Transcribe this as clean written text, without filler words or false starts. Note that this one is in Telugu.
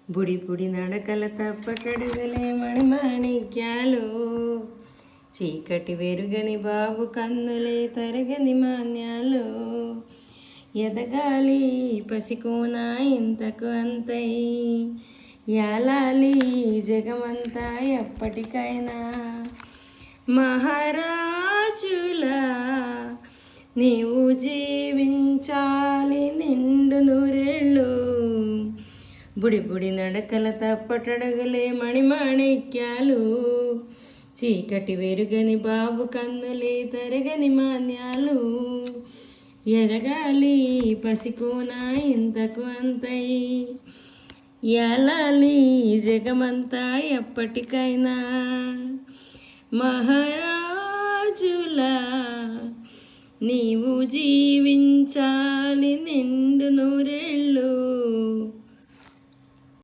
బుడి బుడి నడకల తప్పటడుగులే మణిమాణిక్యాలు, చీకటి వెరుగని బాబు కన్నులే తరగని మాన్యాలు. ఎదగాలి పసికోన ఇంతకు అంతై, యాలాలి జగమంతా ఎప్పటికైనా. మహారాజులా నీవు జీవించాలి నిండు నూరేళ్ళు, బుడి బుడి నడకల తప్పటడుగులే మణిమాణిక్యాలు, చీకటి వెరుగని బాబు కన్నులే తరగని మాన్యాలు. ఎదగాలి పసికోన ఇంతకు అంతై, యాలాలి జగమంతా ఎప్పటికైనా. మహారాజులా నీవు జీవించాలి నిండు నూరేళ్ళు,